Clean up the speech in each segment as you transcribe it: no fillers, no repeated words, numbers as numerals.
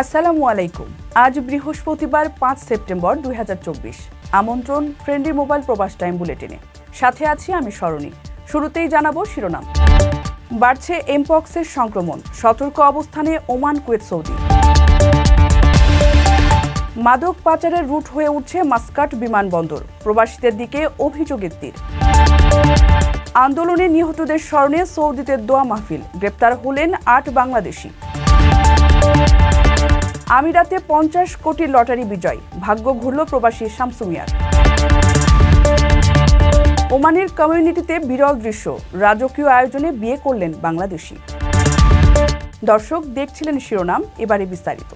আসসালামু আলাইকুম। আজ বৃহস্পতিবার ৫ সেপ্টেম্বর ২০২৪। আমন্ত্রণ ফ্রেন্ডলি মোবাইল প্রবাস টাইম বুলেটিনে। সাথে আছি আমি স্মরণী। শুরুতেই জানাবো শিরোনাম। বাড়ছে এমপক্সের সংক্রমণ, সতর্ক অবস্থানে ওমান, কুয়েত, সৌদি। মাদক পাচারের রুট হয়ে উঠছে মাস্কাট বিমানবন্দর, প্রবাসীদের দিকে অভিযোগের তীর। আন্দোলনে নিহতদের স্মরণে সৌদিতে দোয়া মাহফিল, গ্রেপ্তার হলেন ৮ বাংলাদেশি। আমিরাতে ৫০ কোটি লটারি বিজয়, ভাগ্য ঘুরল প্রবাসী শামসু মিয়ার। ওমানের কমিউনিটিতে বিরল দৃশ্য, রাজকীয় আয়োজনে বিয়ে করলেন বাংলাদেশি। দর্শক দেখছিলেন শিরোনাম, এবারে বিস্তারিত।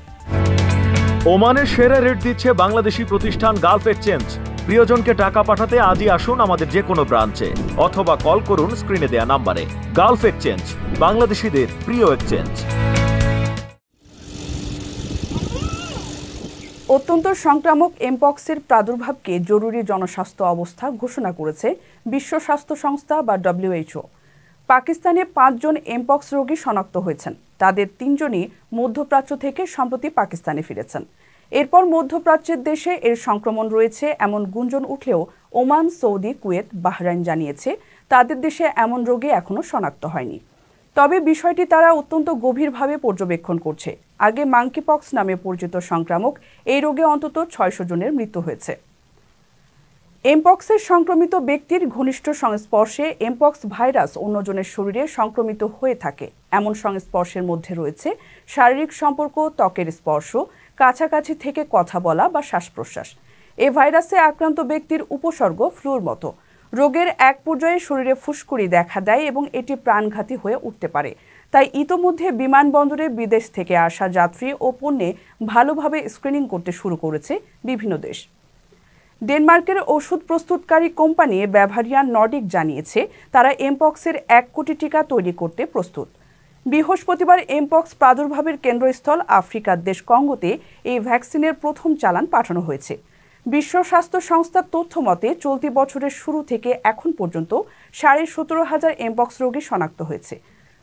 ওমানের সেরা রেট দিচ্ছে বাংলাদেশি প্রতিষ্ঠান গালফ এক্সচেঞ্জ। প্রিয়জনকে টাকা পাঠাতে আজই আসুন আমাদের যে কোনো ব্রাঞ্চে অথবা কল করুন স্ক্রিনে দেয়া নাম্বারে। গালফ এক্সচেঞ্জ, বাংলাদেশিদের প্রিয় এক্সচেঞ্জ। অত্যন্ত সংক্রামক এমপক্সের প্রাদুর্ভাবকে জরুরি জনস্বাস্থ্য অবস্থা ঘোষণা করেছে বিশ্ব স্বাস্থ্য সংস্থা বা WHO। পাকিস্তানে ৫ জন এমপক্স রোগী শনাক্ত হয়েছেন। তাদের ৩ জনই মধ্যপ্রাচ্য থেকে সম্প্রতি পাকিস্তানে ফিরেছেন। এরপর মধ্যপ্রাচ্যের দেশে এর সংক্রমণ রয়েছে এমন গুঞ্জন উঠলেও ওমান, সৌদি, কুয়েত, বাহরাইন জানিয়েছে তাদের দেশে এমন রোগী এখনও শনাক্ত হয়নি। তবে বিষয়টি তারা অত্যন্ত গভীরভাবে পর্যবেক্ষণ করছে। আগে মাঙ্কিপক্স নামে পরিচিত সংক্রামক এই রোগে অন্তত ৬০০ জনের মৃত্যু হয়েছে। এমপক্সের সংক্রমিত ব্যক্তির ঘনিষ্ঠ সংস্পর্শে এমপক্স ভাইরাস অন্যজনের শরীরে সংক্রমিত হয়ে থাকে। এমন সংস্পর্শের মধ্যে রয়েছে শারীরিক সম্পর্ক, ত্বকের স্পর্শ, কাছাকাছি থেকে কথা বলা বা শ্বাস প্রশ্বাস। এ ভাইরাসে আক্রান্ত ব্যক্তির উপসর্গ ফ্লুর মতো। রোগের এক পর্যায়ে শরীরে ফুসকুড়ি দেখা দেয় এবং এটি প্রাণঘাতী হয়ে উঠতে পারে। তাই ইতোমধ্যে বিমানবন্দরে বিদেশ থেকে আসা যাত্রী ও পণ্যে ভালোভাবে স্ক্রিনিং করতে শুরু করেছে বিভিন্ন দেশ। ডেনমার্কের ওষুধ প্রস্তুতকারী কোম্পানি ব্যাভারিয়ান নর্ডিক জানিয়েছে তারা এমপক্সের ১ কোটি টিকা তৈরি করতে প্রস্তুত। বৃহস্পতিবার এমপক্স প্রাদুর্ভাবের কেন্দ্রস্থল আফ্রিকার দেশ কঙ্গোতে এই ভ্যাকসিনের প্রথম চালান পাঠানো হয়েছে। বিশ্ব স্বাস্থ্য সংস্থার তথ্য মতে চলতি বছরের শুরু থেকে এখন পর্যন্ত ১৭,৫০০ এমপক্স রোগী শনাক্ত হয়েছে।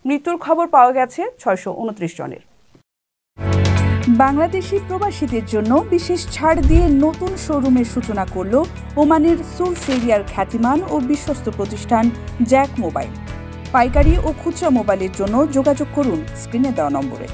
মৃত্যুর খবর পাওয়া গেছে ৬২৯ জনের। বাংলাদেশি প্রবাসীদের জন্য বিশেষ ছাড় দিয়ে নতুন শোরুমের সূচনা করল ওমানের সুলস এরিয়ার খ্যাতিমান ও বিশ্বস্ত প্রতিষ্ঠান জ্যাক মোবাইল। পাইকারি ও খুচরা মোবাইলের জন্য যোগাযোগ করুন স্ক্রিনে দেওয়া নম্বরে।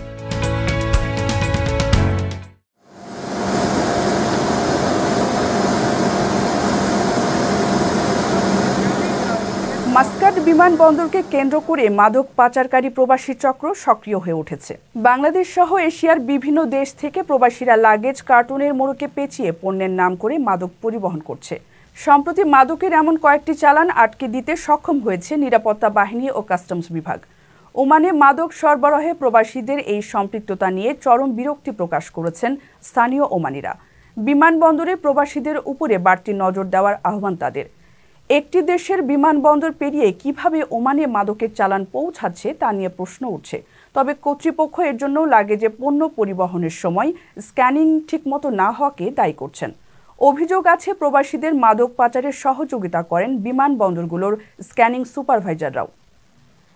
মাস্কাট বিমানবন্দরকে কেন্দ্র করে মাদক পাচারকারী প্রবাসী চক্র সক্রিয় হয়ে উঠেছে। বাংলাদেশ সহ এশিয়ার বিভিন্ন দেশ থেকে প্রবাসীরা লাগেজ কার্টুনের মোড়কে পেঁচিয়ে পণ্যের নাম করে মাদক পরিবহন করছে। সম্প্রতি মাদকের এমন কয়েকটি চালান আটকে দিতে সক্ষম হয়েছে নিরাপত্তা বাহিনী ও কাস্টমস বিভাগ। ওমানে মাদক সরবরাহে প্রবাসীদের এই সম্পৃক্ততা নিয়ে চরম বিরক্তি প্রকাশ করেছেন স্থানীয় ওমানিরা। বিমানবন্দরে প্রবাসীদের উপরে বাড়তি নজর দেওয়ার আহ্বান তাদের। একটি দেশের বিমানবন্দর পেরিয়ে কিভাবে ওমানে মাদকের চালান পৌঁছাচ্ছে তা নিয়ে প্রশ্ন উঠছে। তবে কর্তৃপক্ষ এর জন্য লাগেজে পণ্য পরিবহনের সময় স্ক্যানিং ঠিকমতো না হওয়াকে দায়ী করছেন। অভিযোগ আছে প্রবাসীদের মাদক পাচারের সহযোগিতা করেন বিমানবন্দরগুলোর স্ক্যানিং সুপারভাইজাররাও।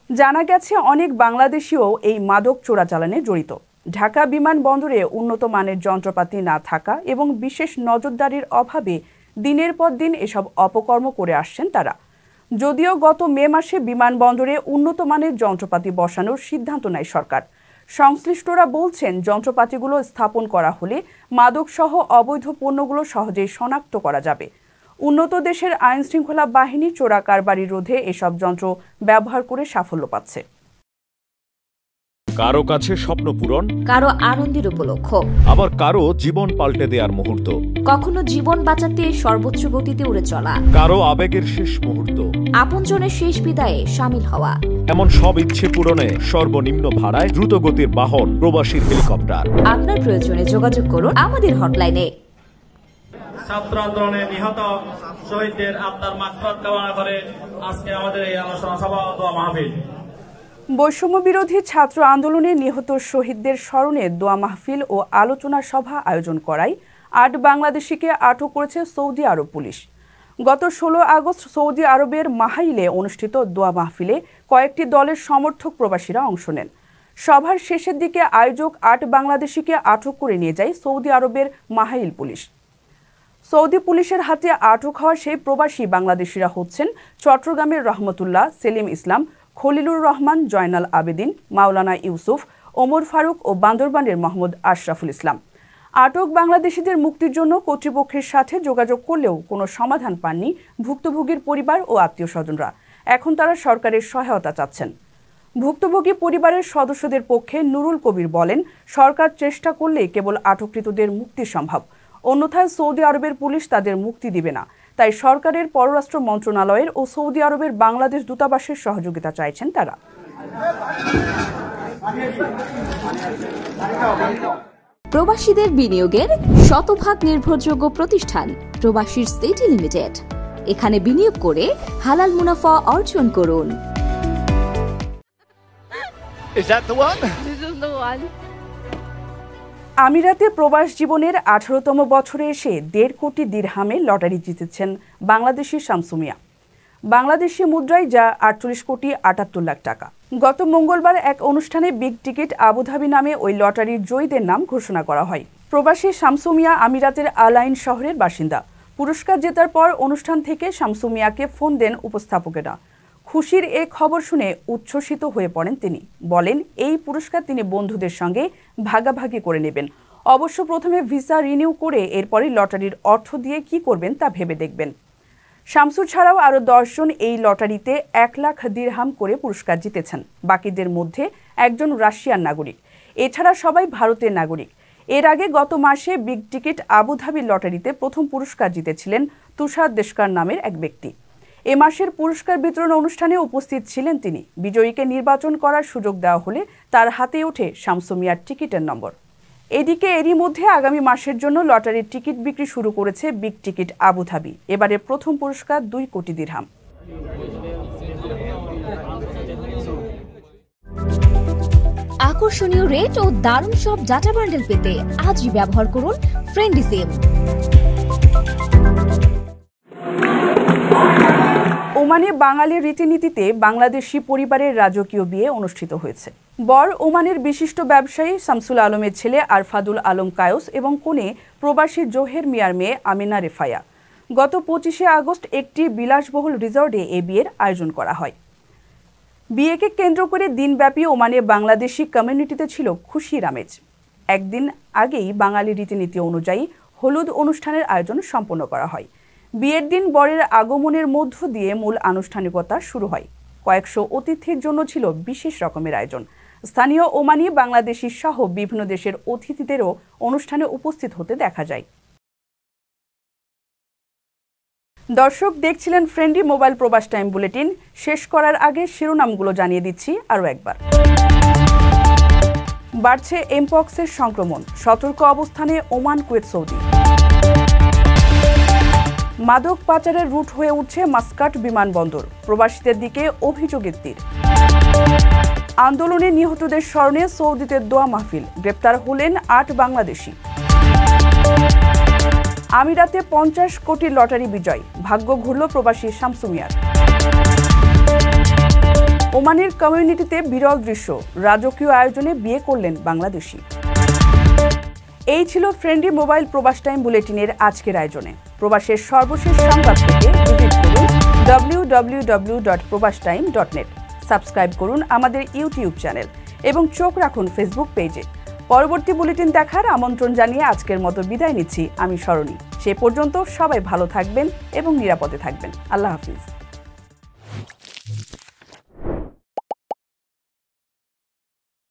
জানা গেছে অনেক বাংলাদেশিও এই মাদক চোরাচালানে জড়িত। ঢাকা বিমানবন্দরে উন্নত মানের যন্ত্রপাতি না থাকা এবং বিশেষ নজরদারির অভাবে দিনের পর দিন এসব অপকর্ম করে আসছেন তারা। যদিও গত মে মাসে বিমানবন্দরে উন্নত মানের যন্ত্রপাতি বসানোর সিদ্ধান্ত নেয় সরকার। সংশ্লিষ্টরা বলছেন যন্ত্রপাতিগুলো স্থাপন করা হলে মাদকসহ অবৈধ পণ্যগুলো সহজেই শনাক্ত করা যাবে। উন্নত দেশের আইন শৃঙ্খলা বাহিনী চোরা কারবারি রোধে এসব যন্ত্র ব্যবহার করে সাফল্য পাচ্ছে। কারো কাছে স্বপ্ন পূরণ, কারো আনন্দের উপলক্ষ, আবার কারো জীবন পাল্টে দেওয়ার মুহূর্ত, কখনো জীবন বাঁচাতে সর্বোচ্চ গতিতে উড়ে চলা, কারো আবেগের শেষ মুহূর্ত, আপনজনের শেষ বিদায়ে শামিল হওয়া। এমন সব ইচ্ছে পূরণে সর্বনিম্ন ভাড়ায় দ্রুত গতির বাহন প্রবাসীর হেলিকপ্টার। আপনার প্রয়োজনে যোগাযোগ করুন আমাদের হটলাইনে। ছাত্র আন্দোলনে নিহত শহীদদের আত্মার মাগফিরাত কামনা করে আজকে আমাদের এই আলোচনা সভা ও দোয়া মাহফিল। বৈষম্য বিরোধী ছাত্র আন্দোলনে নিহত শহীদদের স্মরণে দোয়া মাহফিল ও আলোচনা সভা আয়োজন করায় ৮ বাংলাদেশিকে আটক করেছে সৌদি আরব পুলিশ। গত ১৬ আগস্ট সৌদি আরবের মাহাইলে অনুষ্ঠিত দোয়া মাহফিলে কয়েকটি দলের সমর্থক প্রবাসীরা অংশ নেন। সভার শেষের দিকে আয়োজক ৮ বাংলাদেশিকে আটক করে নিয়ে যায় সৌদি আরবের মাহাইল পুলিশ। সৌদি পুলিশের হাতে আটক হওয়া সেই প্রবাসী বাংলাদেশিরা হচ্ছেন চট্টগ্রামের রহমতুল্লাহ, সেলিম ইসলাম, খলিলুর রহমান, জয়নাল আবেদিন, মাওলানা ইউসুফ, ওমর ফারুক ও বান্দরবানের মোহাম্মদ আশরাফুল ইসলাম। আটক বাংলাদেশিদের মুক্তির জন্য কর্তৃপক্ষের সাথে যোগাযোগ করলেও কোনো সমাধান পাননি ভুক্তভোগীর পরিবার ও আত্মীয় স্বজনরা। এখন তারা সরকারের সহায়তা চাচ্ছেন। ভুক্তভোগী পরিবারের সদস্যদের পক্ষে নুরুল কবির বলেন, সরকার চেষ্টা করলে কেবল আটককৃতদের মুক্তি সম্ভব, অন্যথায় সৌদি আরবের পুলিশ তাদের মুক্তি দিবে না। তাই সরকারের পররাষ্ট্র মন্ত্রণালয়ের ও সৌদি আরবের বাংলাদেশ দূতাবাসের সহযোগিতা চাইছেন তারা। প্রবাসীদের বিনিয়োগের শতভাগ নির্ভরযোগ্য প্রতিষ্ঠান প্রবাসীর সিটি লিমিটেড। এখানে বিনিয়োগ করে হালাল মুনাফা অর্জন করুন। Is that the one? This is the one. আমিরাতে প্রবাস জীবনের 18তম বছরে এসে 1.5 কোটি দিরহামে লটারি জিতেছেন বাংলাদেশি শামসু মিয়া। বাংলাদেশি মুদ্রায় যা 48 কোটি 78 লাখ টাকা। গত মঙ্গলবার এক অনুষ্ঠানে বিগ টিকিট আবুধাবি নামে ওই লটারির জয়ীদের নাম ঘোষণা করা হয়। প্রবাসী শামসু মিয়া আমিরাতের আলাইন শহরের বাসিন্দা। পুরস্কার জেতার পর অনুষ্ঠান থেকে শামসু মিয়াকে ফোন দেন উপস্থাপকেরা। খুশির এ খবর শুনে উচ্ছ্বসিত হয়ে পড়েন তিনি। বলেন, এই পুরস্কার তিনি বন্ধুদের সঙ্গে ভাগাভাগি করে নেবেন। অবশ্য প্রথমে ভিসা রিনিউ করে এরপরে লটারির অর্থ দিয়ে কি করবেন তা ভেবে দেখবেন। শামসু ছাড়াও আরও 10 জন এই লটারিতে 1 লাখ দিরহাম করে পুরস্কার জিতেছেন। বাকিদের মধ্যে একজন রাশিয়ান নাগরিক। এছাড়া সবাই ভারতের নাগরিক। এর আগে গত মাসে বিগ টিকিট আবুধাবি লটারিতে প্রথম পুরস্কার জিতেছিলেন তুষার দেশকার নামের এক ব্যক্তি। এ মাসের পুরস্কার বিতরণ অনুষ্ঠানে উপস্থিত ছিলেন তিনি। বিজয়ীকে নির্বাচন করার সুযোগ দেওয়া হলে তার হাতে ওঠে শামসু মিয়ার টিকিটের নম্বর। এদিকে এরই মধ্যে আগামী মাসের জন্য লটারির টিকিট বিক্রি শুরু করেছে বিগ টিকিট আবুধাবি। এবারে প্রথম পুরস্কার 2 কোটি দিরহাম। আকর্ষণীয় রেট ও দারুণ সব ডাটা বান্ডেল পেতে আজই ব্যবহার করুন ফ্রেন্ডলি সিম। ওমানে বাঙালির রীতিনীতিতে বাংলাদেশি পরিবারের রাজকীয় বিয়ে অনুষ্ঠিত হয়েছে। বর ওমানের বিশিষ্ট ব্যবসায়ী শামসুল আলমের ছেলে আরফাদুল আলম কায়স এবং কনে প্রবাসী জোহের মিয়ার মেয়ে আমিনা রেফায়া। গত 25শে আগস্ট একটি বিলাসবহুল রিসর্টে এ বিয়ের আয়োজন করা হয়। বিয়েকে কেন্দ্র করে দিনব্যাপী ওমানে বাংলাদেশি কমিউনিটিতে ছিল খুশির আমেজ। একদিন আগেই বাঙালি রীতিনীতি অনুযায়ী হলুদ অনুষ্ঠানের আয়োজন সম্পন্ন করা হয়। বিয়ের দিন বরের আগমনের মধ্য দিয়ে মূল আনুষ্ঠানিকতা শুরু হয়। কয়েকশো অতিথির জন্য ছিল বিশেষ রকমের আয়োজন। স্থানীয় ওমানি, বাংলাদেশি সহ বিভিন্ন দেশের অতিথিদেরও অনুষ্ঠানে উপস্থিত হতে দেখা যায়। দর্শক দেখছিলেন ফ্রেন্ডলি মোবাইল প্রবাস টাইম বুলেটিন। শেষ করার আগে শিরোনামগুলো জানিয়ে দিচ্ছি আরও একবার। বাড়ছে এমপক্সের সংক্রমণ, সতর্ক অবস্থানে ওমান, কুয়েত, সৌদি। মাদক পাচারের রুট হয়ে উঠছে মাস্কাট বিমানবন্দর, প্রবাসীদের দিকে অভিযোগের তীর। আন্দোলনে নিহতদের স্মরণে সৌদিতে দোয়া মাহফিল, গ্রেপ্তার হলেন 8 বাংলাদেশি। আমিরাতে 50 কোটি লটারি বিজয়, ভাগ্য ঘুরল প্রবাসী শামসু মিয়ার। ওমানের কমিউনিটিতে বিরল দৃশ্য, রাজকীয় আয়োজনে বিয়ে করলেন বাংলাদেশি। এই ছিল ফ্রেন্ডলি মোবাইল প্রবাস টাইম বুলেটিনের আজকের আয়োজনে। প্রবাসের সর্বশেষ সংবাদ পেতে ভিজিট করুন www.probastime.net। সাবস্ক্রাইব করুন আমাদের ইউটিউব চ্যানেল এবং চোখ রাখুন ফেসবুক পেজে। পরবর্তী বুলেটিন দেখার আমন্ত্রণ জানিয়ে আজকের মতো বিদায় নিচ্ছি আমি সরণী। সে পর্যন্ত সবাই ভালো থাকবেন এবং নিরাপদে থাকবেন। আল্লাহ হাফিজ।